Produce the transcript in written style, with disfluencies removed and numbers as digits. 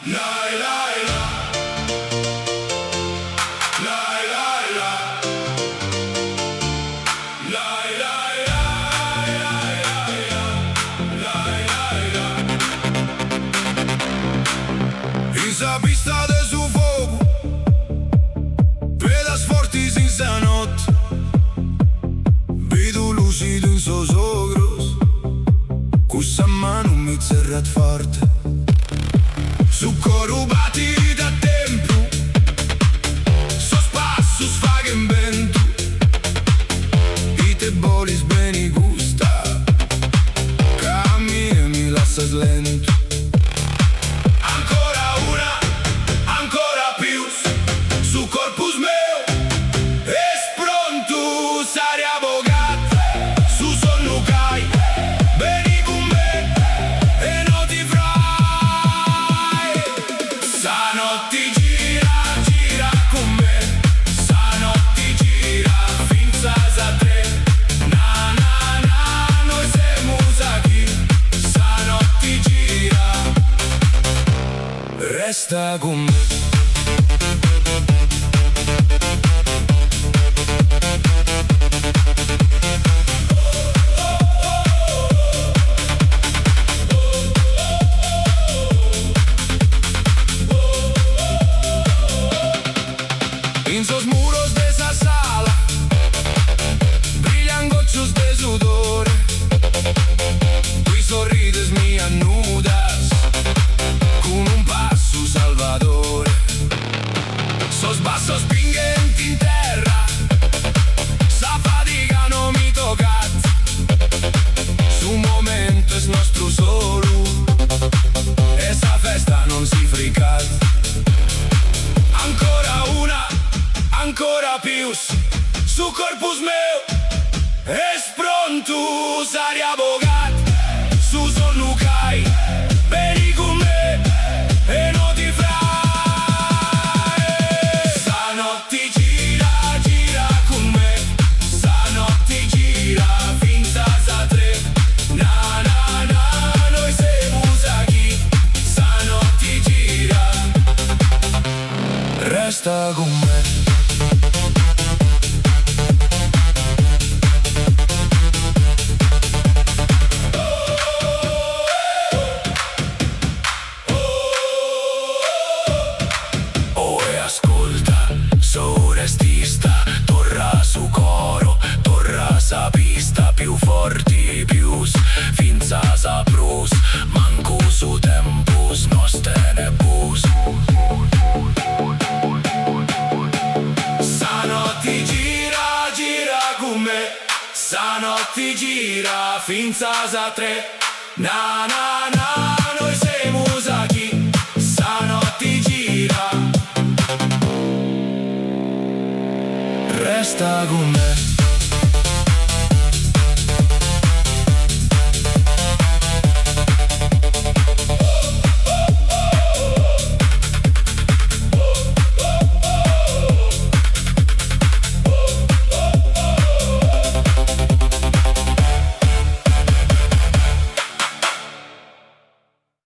Lai lai la. Lai lai la. Lai lai la. Lai lai la. Isa pista de su fogo, pedas forti senza notte, vedo lucido in so sogros, cussa mano mi zerrat forte. Succo rubati da tempo, sos passos faguen vento, i te bolis beni gusta, cammini e mi lascias lento. Ancora una, ancora più, su corpus meu, es pronto, sari abogat, su son lucai, beni con me, e non ti frai. Stanotte gira, gira con me, stanotte gira, finza a tre. Na na na, noi siamo aquí, stanotte gira, resta con me. En sos muros de esa sala brillan gochos de sudor, tu sorrides mi annudas con un passo salvador. Sos bassos pingenti in terra, sa fatica non mi toccat, su momento es nostro solo, esa festa non si fricat. Ancora una, ancora più, su corpus meu, es pronto, sari abogat, su son lucai, beni con me, e non ti frai. Stanotte gira, gira con me, stanotte gira, finza a tre. Na na na, noi siamo aquí, stanotte gira, resta con me. Restista, torra su coro, torra sa pista, più forti, più finza sa prus, manco su tempus, nostene bus. Stanotte gira, gira con me, stanotte gira, finza sa tre. Na na na, noi siamo aquí, stanotte gira, resta con me.